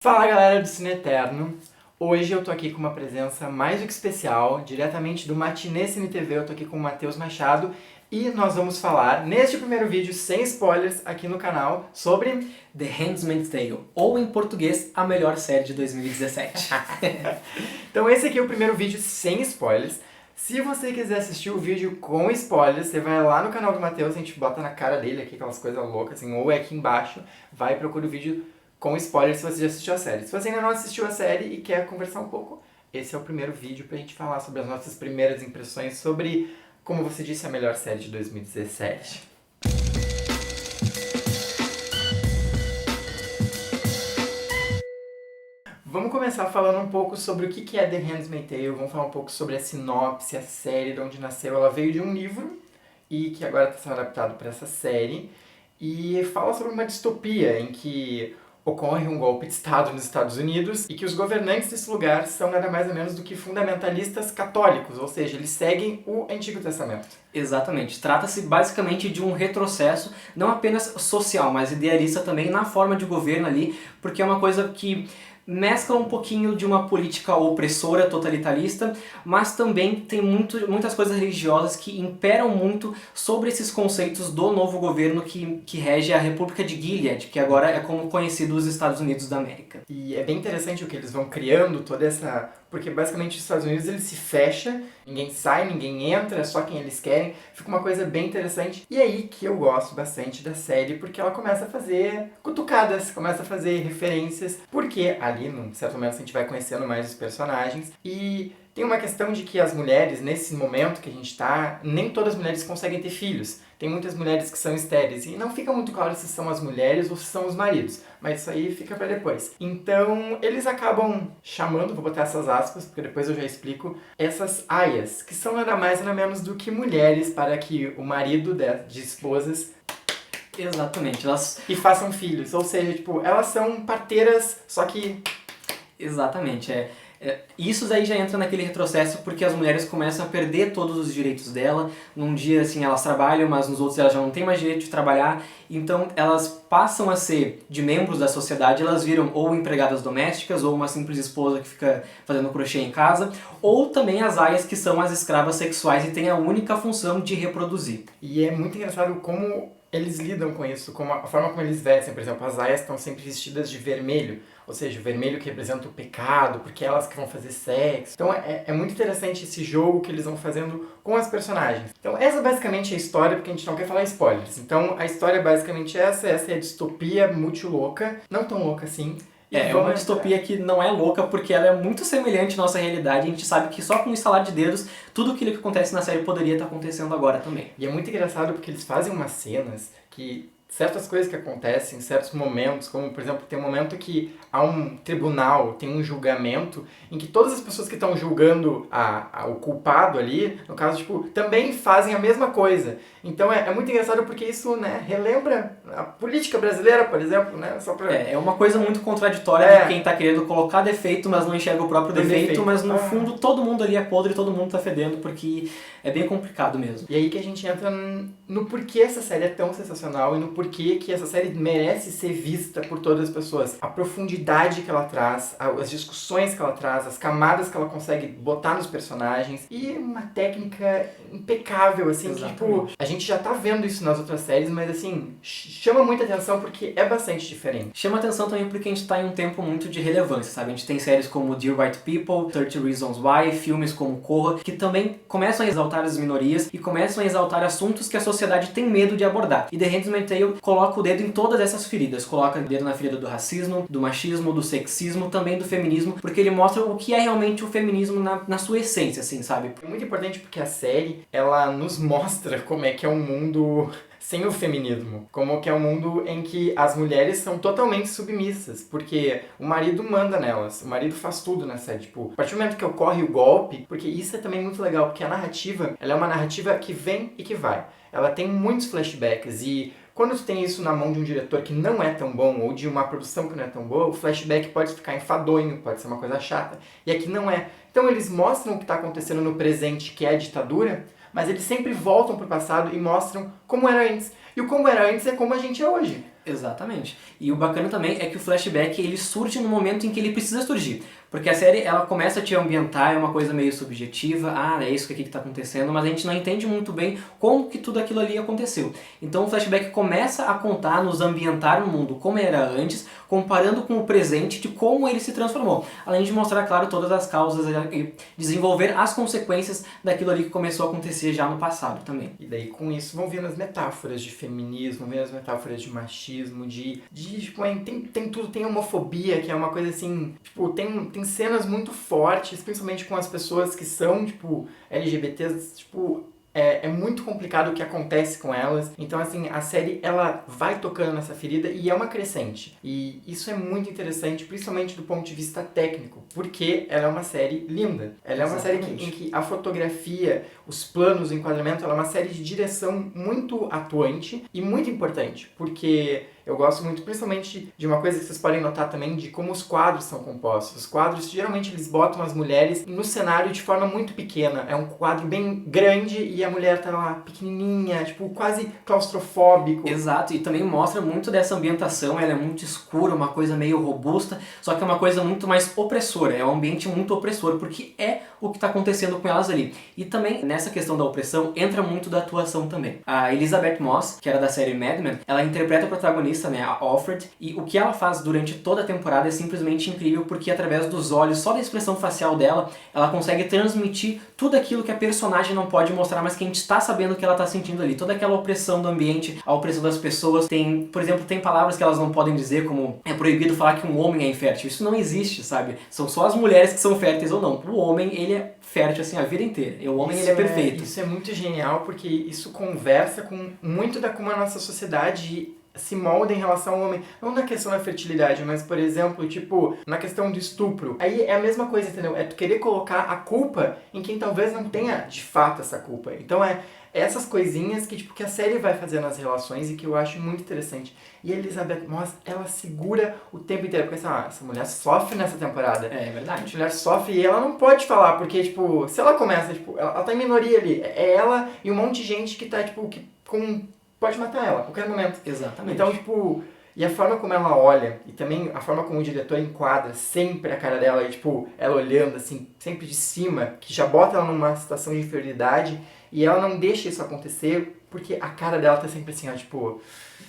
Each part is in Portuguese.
Fala galera do Cine Eterno, hoje eu tô aqui com uma presença mais do que especial, diretamente do Matinê Cine TV, eu tô aqui com o Matheus Machado e nós vamos falar, neste primeiro vídeo, sem spoilers, aqui no canal, sobre The Handmaid's Tale, ou em português, a melhor série de 2017. Então esse aqui é o primeiro vídeo sem spoilers. Se você quiser assistir o vídeo com spoilers, você vai lá no canal do Matheus, a gente bota na cara dele aqui aquelas coisas loucas, assim, ou é aqui embaixo, vai e procura o vídeo com spoilers se você já assistiu a série. Se você ainda não assistiu a série e quer conversar um pouco, esse é o primeiro vídeo pra gente falar sobre as nossas primeiras impressões sobre, como você disse, a melhor série de 2017. Vamos começar falando um pouco sobre o que é The Handmaid's Tale, vamos falar um pouco sobre a sinopse, a série, de onde nasceu. Ela veio de um livro e que agora está sendo adaptado para essa série e fala sobre uma distopia em que ocorre um golpe de Estado nos Estados Unidos e que os governantes desse lugar são nada mais ou menos do que fundamentalistas católicos, ou seja, eles seguem o Antigo Testamento. Exatamente. Trata-se basicamente de um retrocesso, não apenas social, mas idealista também na forma de governo ali, porque é uma coisa que mescla um pouquinho de uma política opressora, totalitarista, mas também tem muitas coisas religiosas que imperam muito sobre esses conceitos do novo governo que rege a República de Gilead, que agora é como conhecido os Estados Unidos da América. E é bem interessante o que eles vão criando, toda essa... Porque basicamente os Estados Unidos ele se fecha, ninguém sai, ninguém entra, é só quem eles querem. Fica uma coisa bem interessante. E é aí que eu gosto bastante da série, porque ela começa a fazer cutucadas, começa a fazer referências. Porque ali, num certo momento, a gente vai conhecendo mais os personagens. E tem uma questão de que as mulheres, nesse momento que a gente tá, nem todas as mulheres conseguem ter filhos. Tem muitas mulheres que são estéreis e não fica muito claro se são as mulheres ou se são os maridos. Mas isso aí fica pra depois. Então, eles acabam chamando, vou botar essas aspas, porque depois eu já explico, essas aias, que são nada mais nada menos do que mulheres para que o marido de esposas... Exatamente. E façam filhos. Ou seja, tipo, elas são parteiras, só que... Exatamente, isso daí já entra naquele retrocesso porque as mulheres começam a perder todos os direitos dela. Num dia assim elas trabalham, mas nos outros elas já não têm mais direito de trabalhar. Então elas passam a ser de membros da sociedade, elas viram ou empregadas domésticas, ou uma simples esposa que fica fazendo crochê em casa, ou também as aias que são as escravas sexuais e têm a única função de reproduzir. E é muito engraçado como eles lidam com isso, como a forma como eles vestem. Por exemplo, as aias estão sempre vestidas de vermelho, ou seja, o vermelho que representa o pecado, porque é elas que vão fazer sexo. Então é muito interessante esse jogo que eles vão fazendo com as personagens. Então essa basicamente é a história, porque a gente não quer falar spoilers. Então a história é basicamente essa é a distopia muito louca, não tão louca assim. É uma distopia que não é louca porque ela é muito semelhante à nossa realidade. A gente sabe que só com um estalar de dedos, tudo aquilo que acontece na série poderia estar acontecendo agora também. E é muito engraçado porque eles fazem umas cenas que... certas coisas que acontecem em certos momentos, como por exemplo, tem um momento que há um tribunal, tem um julgamento, em que todas as pessoas que estão julgando o culpado ali, no caso, tipo, também fazem a mesma coisa. Então é muito engraçado porque isso, né, relembra a política brasileira, por exemplo, né? Só pra... É uma coisa muito contraditória de quem tá querendo colocar defeito, mas não enxerga o próprio defeito, mas no fundo todo mundo ali é podre, todo mundo tá fedendo, porque é bem complicado mesmo. E aí que a gente entra no porquê essa série é tão sensacional e no porquê que essa série merece ser vista por todas as pessoas. A profundidade que ela traz, as discussões que ela traz, as camadas que ela consegue botar nos personagens e uma técnica impecável, assim, que, tipo, a gente já tá vendo isso nas outras séries, mas assim, chama muita atenção porque é bastante diferente. Chama atenção também porque a gente tá em um tempo muito de relevância, sabe? A gente tem séries como Dear White People, 30 Reasons Why, filmes como Corra, que também começam a exaltar as minorias e começam a exaltar assuntos que a sociedade tem medo de abordar. E The Handmaid's Tale coloca o dedo em todas essas feridas, coloca o dedo na ferida do racismo, do machismo, do sexismo, também do feminismo, porque ele mostra o que é realmente o feminismo na sua essência, assim, sabe? É muito importante porque a série, ela nos mostra como é que é um mundo sem o feminismo, como que é um mundo em que as mulheres são totalmente submissas, porque o marido manda nelas, o marido faz tudo na série, tipo, a partir do momento que ocorre o golpe, porque isso é também muito legal, porque a narrativa, ela é uma narrativa que vem e que vai, ela tem muitos flashbacks e quando tu tem isso na mão de um diretor que não é tão bom, ou de uma produção que não é tão boa, o flashback pode ficar enfadonho, pode ser uma coisa chata, e aqui não é. Então eles mostram o que está acontecendo no presente, que é a ditadura, mas eles sempre voltam pro passado e mostram como era antes. E o como era antes é como a gente é hoje. Exatamente. E o bacana também é que o flashback ele surge no momento em que ele precisa surgir. Porque a série ela começa a te ambientar, é uma coisa meio subjetiva, é isso aqui que está acontecendo, mas a gente não entende muito bem como que tudo aquilo ali aconteceu. Então o flashback começa a contar, nos ambientar no mundo como era antes, comparando com o presente de como ele se transformou. Além de mostrar, claro, todas as causas e desenvolver as consequências daquilo ali que começou a acontecer já no passado também. E daí com isso vão vindo as metáforas de feminismo, vem as metáforas de machismo, tipo, tem tudo, tem homofobia, que é uma coisa assim, tipo, tem cenas muito fortes, principalmente com as pessoas que são, tipo, LGBTs, tipo, é muito complicado o que acontece com elas. Então, assim, a série, ela vai tocando nessa ferida e é uma crescente. E isso é muito interessante, principalmente do ponto de vista técnico, porque ela é uma série linda. Ela é uma série em que a fotografia, os planos, o enquadramento, ela é uma série de direção muito atuante e muito importante, porque eu gosto muito, principalmente, de uma coisa que vocês podem notar também, de como os quadros são compostos. Os quadros, geralmente, eles botam as mulheres no cenário de forma muito pequena. É um quadro bem grande e a mulher tá lá pequenininha, tipo, quase claustrofóbico. Exato, e também mostra muito dessa ambientação, ela é muito escura, uma coisa meio robusta, só que é uma coisa muito mais opressora, é um ambiente muito opressor, porque é o que está acontecendo com elas ali. E também, nessa questão da opressão, entra muito da atuação também. A Elizabeth Moss, que era da série Mad Men, ela interpreta a protagonista, né, a Alfred, e o que ela faz durante toda a temporada é simplesmente incrível, porque através dos olhos, só da expressão facial dela, ela consegue transmitir tudo aquilo que a personagem não pode mostrar, mas que a gente está sabendo que ela está sentindo ali. Toda aquela opressão do ambiente, a opressão das pessoas. Tem, por exemplo, tem palavras que elas não podem dizer, como é proibido falar que um homem é infértil. Isso não existe, sabe? São só as mulheres que são férteis ou não. O homem, ele é fértil assim a vida inteira. E o homem, ele é perfeito. Isso é muito genial, porque isso conversa com muito da como a nossa sociedade se molda em relação ao homem. Não na questão da fertilidade, mas, por exemplo, tipo, na questão do estupro. Aí é a mesma coisa, entendeu? É tu querer colocar a culpa em quem talvez não tenha, de fato, essa culpa. Então é essas coisinhas que, tipo, que a série vai fazer nas relações e que eu acho muito interessante. E a Elizabeth Moss, ela segura o tempo inteiro. Porque essa mulher sofre nessa temporada. É verdade. A mulher sofre e ela não pode falar, porque, tipo, se ela começa, tipo, ela tá em minoria ali. É ela e um monte de gente que tá, tipo, pode matar ela a qualquer momento. Exatamente. Então, tipo, e a forma como ela olha, e também a forma como o diretor enquadra sempre a cara dela, e, tipo, ela olhando, assim, sempre de cima, que já bota ela numa situação de inferioridade, e ela não deixa isso acontecer, porque a cara dela tá sempre assim, ó, tipo...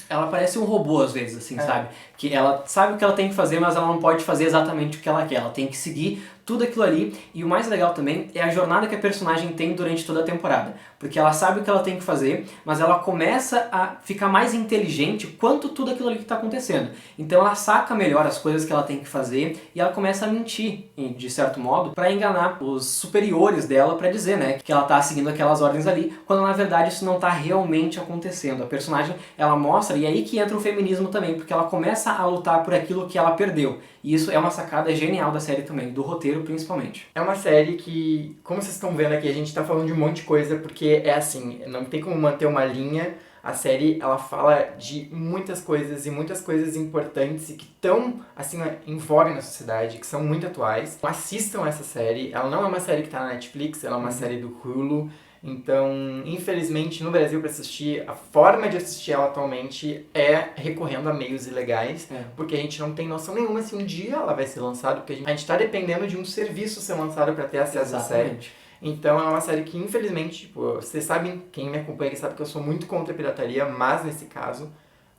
Ela parece um robô às vezes, assim, sabe? Que ela sabe o que ela tem que fazer, mas ela não pode fazer exatamente o que ela quer. Ela tem que seguir tudo aquilo ali. E o mais legal também é a jornada que a personagem tem durante toda a temporada. Porque ela sabe o que ela tem que fazer, mas ela começa a ficar mais inteligente quanto tudo aquilo ali que está acontecendo. Então ela saca melhor as coisas que ela tem que fazer e ela começa a mentir, de certo modo, para enganar os superiores dela, para dizer, né, que ela está seguindo aquelas ordens ali, quando na verdade isso não está realmente acontecendo. A personagem, ela mostra, e é aí que entra o feminismo também, porque ela começa a lutar por aquilo que ela perdeu. E isso é uma sacada genial da série também, do roteiro principalmente. É uma série que, como vocês estão vendo aqui, a gente tá falando de um monte de coisa, porque é assim, não tem como manter uma linha. A série, ela fala de muitas coisas e muitas coisas importantes e que estão, assim, em voga na sociedade, que são muito atuais. Assistam essa série. Ela não é uma série que tá na Netflix, ela é uma série do Hulu. Então, infelizmente, no Brasil, para assistir, a forma de assistir ela atualmente é recorrendo a meios ilegais, porque a gente não tem noção nenhuma se um dia ela vai ser lançada, porque a gente tá dependendo de um serviço ser lançado para ter acesso à série. Então, é uma série que, infelizmente, tipo, vocês sabem, quem me acompanha sabe que eu sou muito contra a pirataria, mas nesse caso,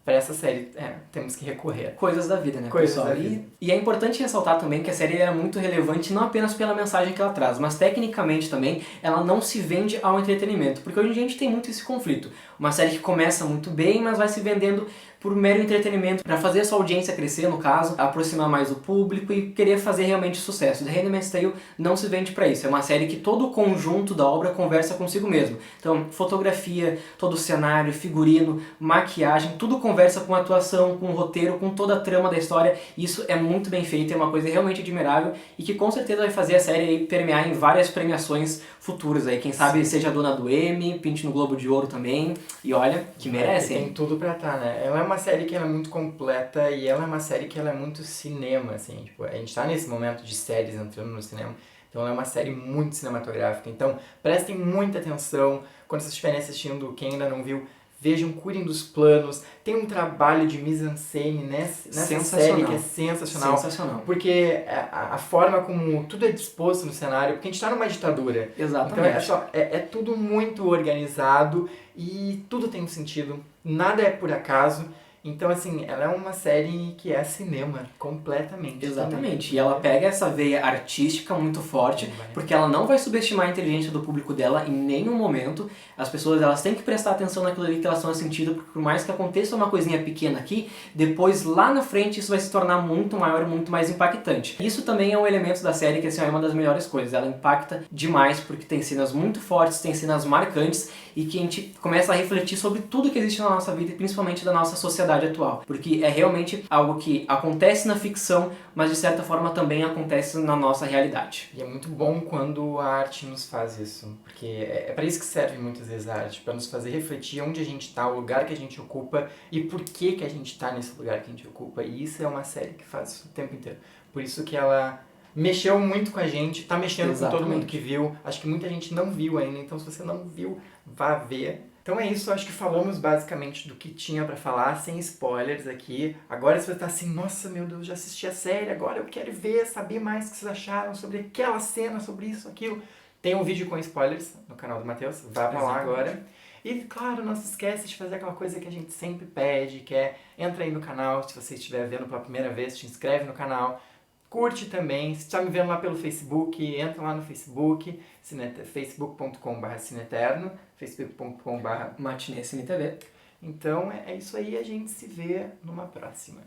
para essa série, temos que recorrer. Coisas da vida, né, Coisas pessoal? Da vida. E é importante ressaltar também que a série é muito relevante não apenas pela mensagem que ela traz, mas tecnicamente também ela não se vende ao entretenimento, porque hoje em dia a gente tem muito esse conflito. Uma série que começa muito bem, mas vai se vendendo por mero entretenimento, para fazer a sua audiência crescer, no caso, aproximar mais o público e querer fazer realmente sucesso. The Handmaid's Tale não se vende para isso, é uma série que todo o conjunto da obra conversa consigo mesmo. Então, fotografia, todo o cenário, figurino, maquiagem, tudo conversa com a atuação, com o roteiro, com toda a trama da história. Isso é muito bem feito, é uma coisa realmente admirável e que com certeza vai fazer a série aí permear em várias premiações futuras aí. Quem sabe seja dona do Emmy, pinte no Globo de Ouro também. E olha, que merece, hein? Tem tudo pra estar, né? Ela é uma série que ela é muito completa e ela é uma série que ela é muito cinema, assim. Tipo, a gente tá nesse momento de séries entrando no cinema, então ela é uma série muito cinematográfica. Então, prestem muita atenção quando vocês estiverem assistindo, quem ainda não viu, vejam, cuidem dos planos. Tem um trabalho de mise-en-scène nessa série que é sensacional. Sensacional. Porque a forma como tudo é disposto no cenário, porque a gente tá numa ditadura. Exatamente. Então é tudo muito organizado e tudo tem um sentido. Nada é por acaso. Então, assim, ela é uma série que é cinema, completamente. Exatamente. Também. E ela pega essa veia artística muito forte, porque ela não vai subestimar a inteligência do público dela em nenhum momento. As pessoas, elas têm que prestar atenção naquilo ali que elas estão sentindo, porque por mais que aconteça uma coisinha pequena aqui, depois lá na frente isso vai se tornar muito maior e muito mais impactante. Isso também é um elemento da série que assim, é uma das melhores coisas. Ela impacta demais porque tem cenas muito fortes, tem cenas marcantes e que a gente começa a refletir sobre tudo que existe na nossa vida e principalmente da nossa sociedade atual, porque é realmente algo que acontece na ficção, mas de certa forma também acontece na nossa realidade. E é muito bom quando a arte nos faz isso, porque é para isso que serve muitas vezes a arte, para nos fazer refletir onde a gente está, o lugar que a gente ocupa e por que a gente está nesse lugar que a gente ocupa. E isso é uma série que faz isso o tempo inteiro. Por isso que ela mexeu muito com a gente, tá mexendo com todo mundo que viu. Acho que muita gente não viu ainda, então se você não viu, vá ver. Então é isso, acho que falamos basicamente do que tinha pra falar, sem spoilers aqui. Agora se você tá assim, nossa, meu Deus, já assisti a série, agora eu quero ver, saber mais o que vocês acharam sobre aquela cena, sobre isso, aquilo. Tem um vídeo com spoilers no canal do Matheus, vá pra lá agora. E claro, não se esquece de fazer aquela coisa que a gente sempre pede, que é entra aí no canal, se você estiver vendo pela primeira vez, te inscreve no canal. Curte também, se está me vendo lá pelo Facebook, entra lá no Facebook, facebook.com/cineterno, facebook.com/Matinê Cine TV. Então é isso aí, a gente se vê numa próxima.